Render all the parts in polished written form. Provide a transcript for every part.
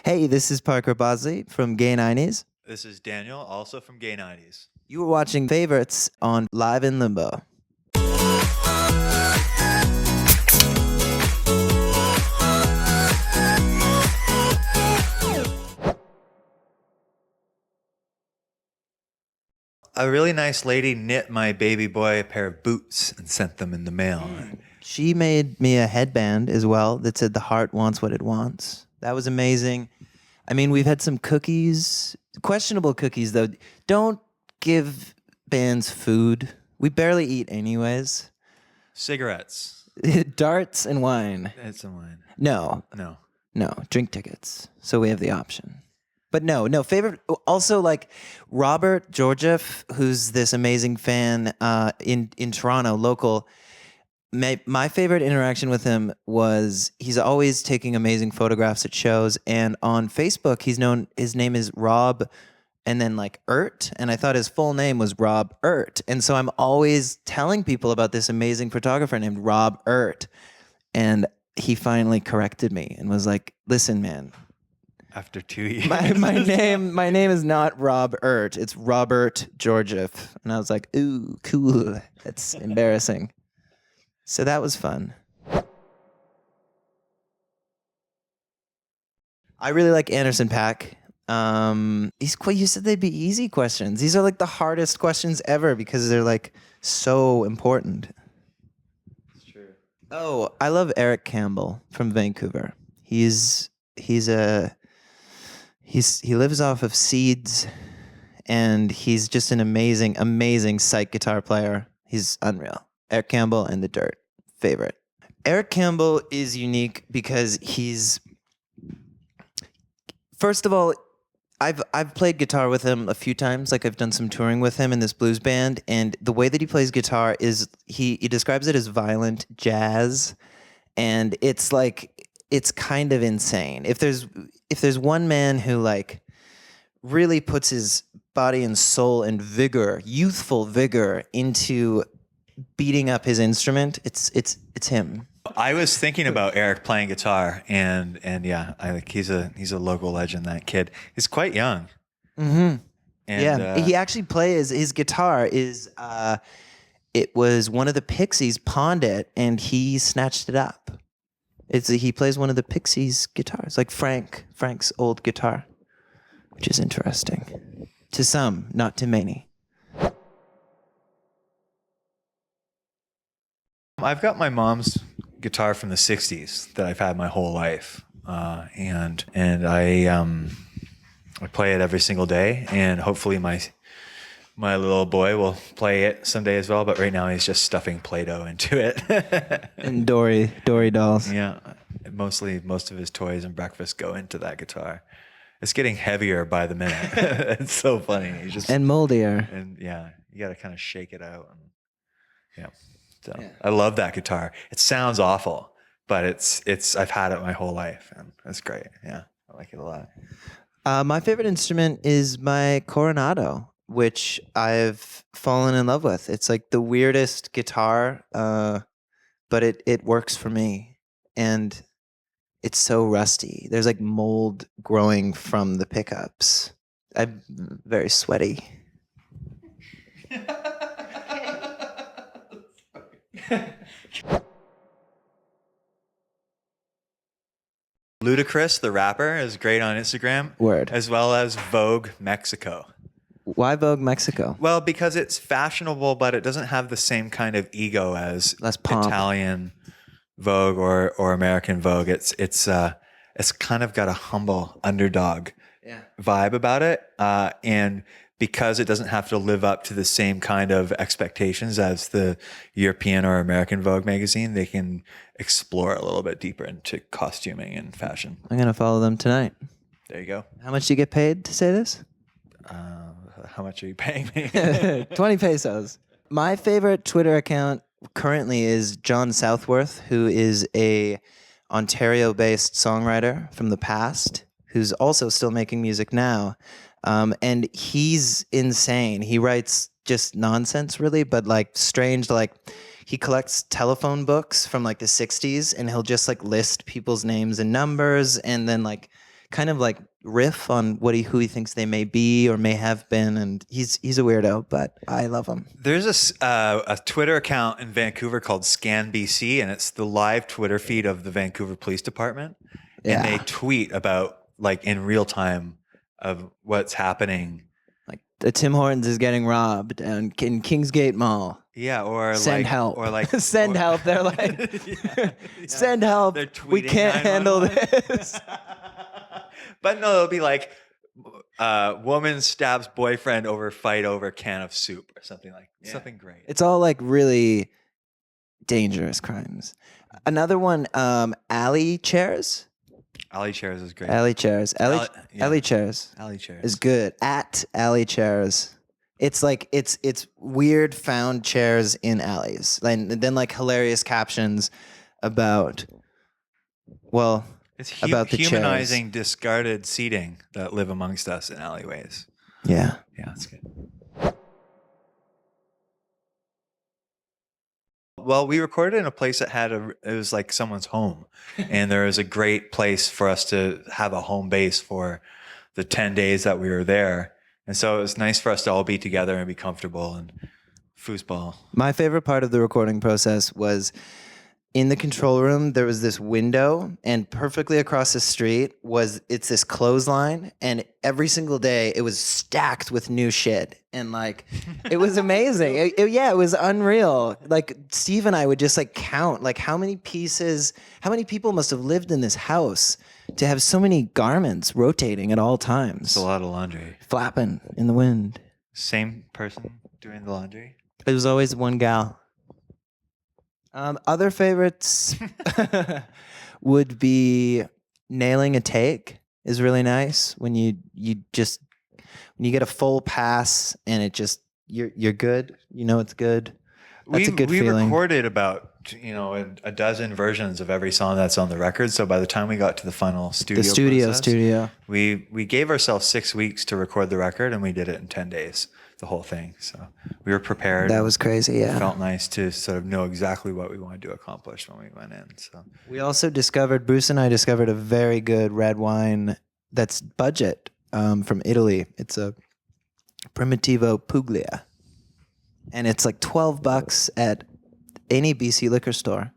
Hey, this is Parker Bossley from Gay 90s. This is Daniel, also from Gay 90s. You were watching Favorites on Live in Limbo. A really nice lady knit my baby boy a pair of boots and sent them in the mail. She made me a headband as well that said the heart wants what it wants. That was amazing. I mean, we've had some cookies, questionable cookies though. Don't give bands food. We barely eat anyways. Cigarettes. Darts and wine. It's a wine. No, drink tickets. So we have the option. But no, favorite. Also, like Robert Georgieff, who's this amazing fan in Toronto, local. My favorite interaction with him was he's always taking amazing photographs at shows, and on Facebook, his name is Rob, and then like Ert, and I thought his full name was Rob Ert, and so I'm always telling people about this amazing photographer named Rob Ert, and he finally corrected me and was like, "Listen, man." After 2 years. My name is not Rob Ert. It's Robert Georgieff. And I was like, ooh, cool. That's embarrassing. So that was fun. I really like Anderson .Paak. You said they'd be easy questions. These are like the hardest questions ever because they're like so important. It's true. Oh, I love Eric Campbell from Vancouver. He lives off of seeds, and he's just an amazing psych guitar player. He's unreal. Eric Campbell and The Dirt, favorite. Eric Campbell is unique because first of all, I've played guitar with him a few times. Like I've done some touring with him in this blues band, and the way that he plays guitar is he describes it as violent jazz, and it's kind of insane. If there's one man who like really puts his body and soul and vigor, youthful vigor into beating up his instrument, it's him. I was thinking about Eric playing guitar, and yeah, he's a local legend. That kid. He's quite young. Mm-hmm. And, he actually plays his guitar is. It was one of the Pixies pawned it, and he snatched it up. He plays one of the Pixies guitars, like Frank's old guitar, which is interesting. To some, not to many. I've got my mom's guitar from the 60s that I've had my whole life. And I play it every single day, and hopefully my little boy will play it someday as well, but right now he's just stuffing Play-Doh into it. And Dory dolls. Yeah. Most of his toys and breakfast go into that guitar. It's getting heavier by the minute. It's so funny. And moldier. And yeah, you got to kind of shake it out. And, yeah. So yeah. I love that guitar. It sounds awful, but I've had it my whole life, and it's great. Yeah. I like it a lot. My favorite instrument is my Coronado, which I've fallen in love with. It's like the weirdest guitar, but it works for me. And it's so rusty. There's like mold growing from the pickups. I'm very sweaty. Ludacris, the rapper, is great on Instagram. Word. As well as Vogue Mexico. Why Vogue Mexico? Well, because it's fashionable, but it doesn't have the same kind of ego as less pomp. Italian Vogue or American Vogue. It's kind of got a humble underdog vibe about it, and because it doesn't have to live up to the same kind of expectations as the European or American Vogue magazine, they can explore a little bit deeper into costuming and fashion. I'm gonna follow them tonight. There you go. How much do you get paid to say this? How much are you paying me? 20 pesos. My favorite Twitter account currently is John Southworth, who is a Ontario-based songwriter from the past, who's also still making music now. And he's insane. He writes just nonsense, really, but like strange, like he collects telephone books from like the 60s, and he'll just like list people's names and numbers, and then like kind of like riff on who he thinks they may be or may have been, and he's a weirdo, but I love him. There's a Twitter account in Vancouver called ScanBC, and it's the live Twitter feed of the Vancouver Police Department. Yeah. And they tweet about, like, in real time of what's happening. Like the Tim Hortons is getting robbed in Kingsgate Mall. Yeah, or Send like help. or like send help. They're like, send help. They're We tweeting can't handle 911. this. But no, it'll be like woman stabs boyfriend over fight over can of soup or something like something great. It's all like really dangerous crimes. Another one, alley chairs. Alley chairs is great. Alley chairs. Alley chairs Alley chairs is good. At alley chairs. It's like it's weird found chairs in alleys. And then like hilarious captions about It's about the humanizing discarded seating that live amongst us in alleyways. Yeah. Yeah, that's good. Well, we recorded in a place that it was like someone's home. And there was a great place for us to have a home base for the 10 days that we were there. And so it was nice for us to all be together and be comfortable and foosball. My favorite part of the recording process was in the control room, there was this window, and perfectly across the street it's this clothesline, and every single day it was stacked with new shit, and like it was amazing. It was unreal. Like Steve and I would just like count like how many people must have lived in this house to have so many garments rotating at all times. It's a lot of laundry. Flapping in the wind. Same person doing the laundry? It was always one gal. Other favorites would be nailing a take is really nice when you get a full pass and it just you're good. You know it's good. That's a good feeling. We recorded about a dozen versions of every song that's on the record. So by the time we got to the final studio, we gave ourselves 6 weeks to record the record, and we did it in 10 days. The whole thing. So we were prepared. That was crazy. Yeah. It felt nice to sort of know exactly what we wanted to accomplish when we went in. So we also Bruce and I discovered a very good red wine that's budget from Italy. It's a Primitivo Puglia. And it's like $12 at any BC liquor store.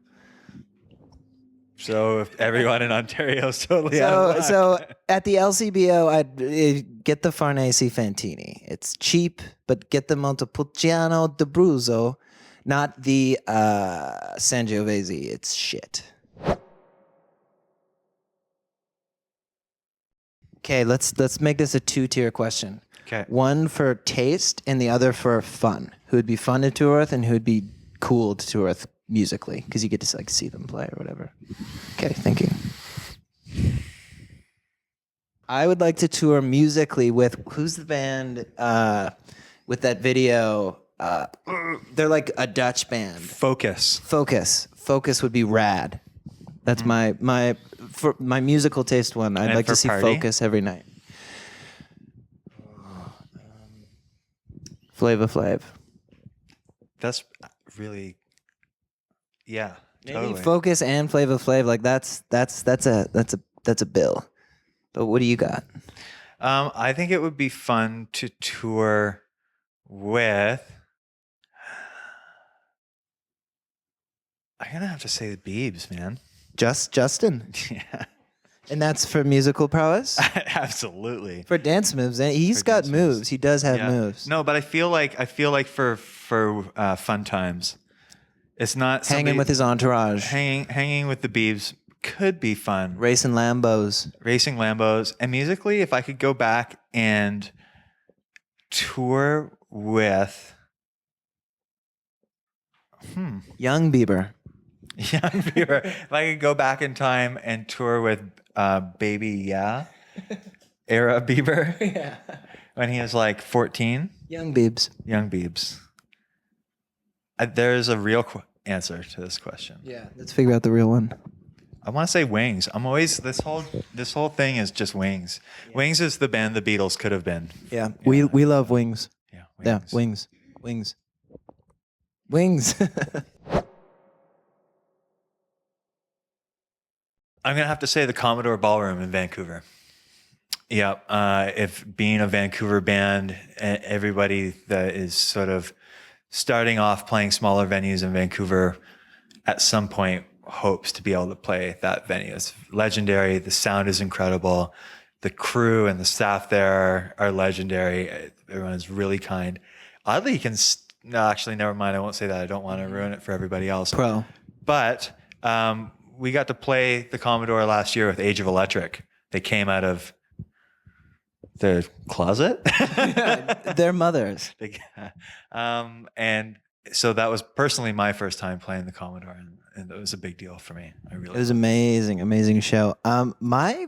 So if everyone in Ontario is totally so at the LCBO, I'd get the Farnese Fantini. It's cheap, but get the Montepulciano d'Abruzzo, not the Sangiovese. It's shit. Okay, let's make this a 2-tier question. Okay. One for taste and the other for fun. Who would be fun to tour with and who would be cool to tour with musically, because you get to like see them play or whatever. Okay, thank you. I would like to tour musically with who's the band with that video? They're like a Dutch band. Focus would be rad. That's my musical taste one. I'd like to see party? Focus every night. Flava Flav. That's really. Yeah, Maybe totally. Focus and Flava Flav, like that's a bill. But what do you got? I think it would be fun to tour with. I'm gonna have to say the Biebs, man. Justin. Yeah, And that's for musical prowess? absolutely. For dance moves. And he's got moves. He does have moves. No, but I feel like for fun times, it's not Hanging with his entourage. Hanging with the Biebs could be fun. Racing Lambos. And musically, if I could go back and tour with Young Young Bieber. Bieber. If I could go back in time and tour with Baby Yeah era Bieber. Yeah. When he was like 14. Young Biebs. Young Biebs. There's a real answer to this question. Yeah. Let's figure out the real one. I want to say Wings. I'm always this whole thing is just Wings. Yeah. Wings is the band the Beatles could have been. Yeah. We love Wings. Yeah. Wings. Yeah. Wings. I'm gonna have to say the Commodore Ballroom in Vancouver. Yeah. If being a Vancouver band, everybody that is sort of starting off playing smaller venues in Vancouver at some point hopes to be able to play that venue. It's legendary. The sound is incredible. The crew and the staff there are legendary. Everyone's really kind. Oddly, you can, no, actually, never mind. I won't say that. I don't want to ruin it for everybody else. Pro. But we got to play the Commodore last year with Age of Electric. They came out of the closet. Their mothers. And so that was personally my first time playing the Commodore, and it was a big deal for me. It was amazing, amazing show. My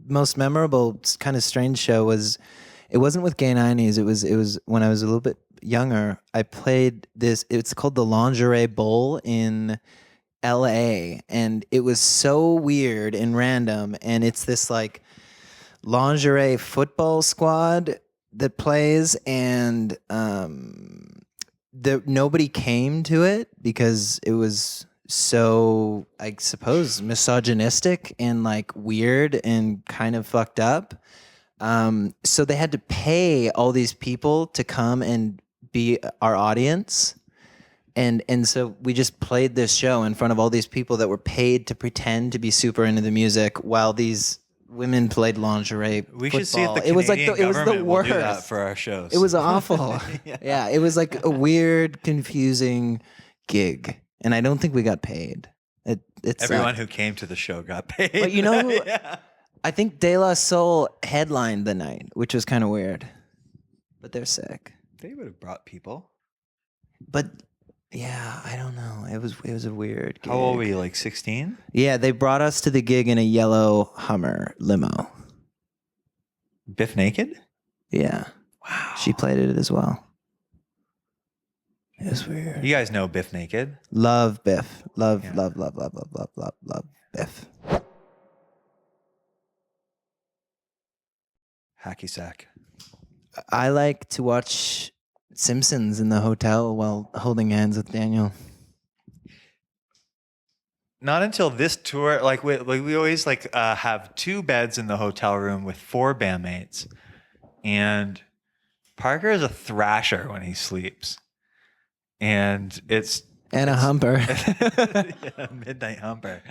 most memorable kind of strange show was, it wasn't with Gay 90s. It was when I was a little bit younger. I played this. It's called the Lingerie Bowl in LA, and it was so weird and random. And it's this like lingerie football squad that plays, and nobody came to it because it was so, I suppose, misogynistic and like weird and kind of fucked up. So they had to pay all these people to come and be our audience. And so we just played this show in front of all these people that were paid to pretend to be super into the music while these women played lingerie. We football. should see if the It was like Canadian it was the government will worst. do that for our shows. It was awful. Yeah, it was like a weird, confusing gig, and I don't think we got paid. It's Everyone who came to the show got paid. But you know who? I think De La Soul headlined the night, which was kind of weird. But they're sick. They would have brought people. But yeah, I don't know. It was a weird gig. How old were you? Like 16? Yeah, they brought us to the gig in a yellow Hummer limo. Biff naked? Yeah. Wow. She played it as well. It was weird. You guys know Biff naked? Love Biff. Love Yeah. love Biff. Hacky sack. I like to watch Simpsons in the hotel while holding hands with Daniel. Not until this tour, like we always like have 2 beds in the hotel room with 4 bandmates, and Parker is a thrasher when he sleeps, and it's A humper. yeah, midnight humper.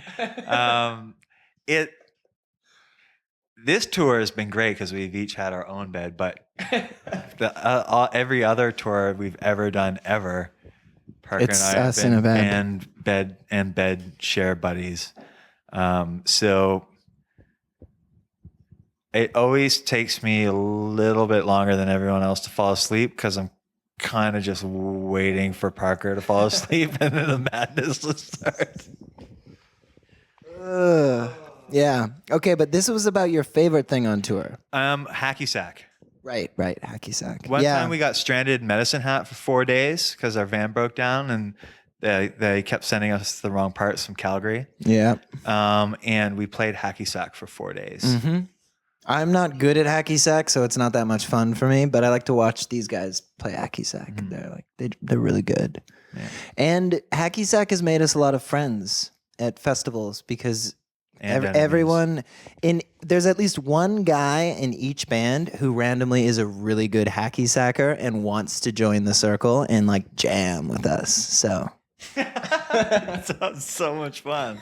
This tour has been great because we've each had our own bed, but every other tour we've ever done ever, Parker It's and I us have in a been bed share buddies. So it always takes me a little bit longer than everyone else to fall asleep because I'm kind of just waiting for Parker to fall asleep and then the madness will start. Yeah. Okay, but this was about your favorite thing on tour. Hacky sack. Right. Hacky sack. One time we got stranded in Medicine Hat for 4 days because our van broke down and they kept sending us the wrong parts from Calgary. Yeah. And we played hacky sack for 4 days. Mm-hmm. I'm not good at hacky sack, so it's not that much fun for me, but I like to watch these guys play hacky sack. Mm-hmm. They're really good. Yeah. And hacky sack has made us a lot of friends at festivals because everyone there's at least one guy in each band who randomly is a really good hacky sacker and wants to join the circle and like jam with us. So that sounds so much fun.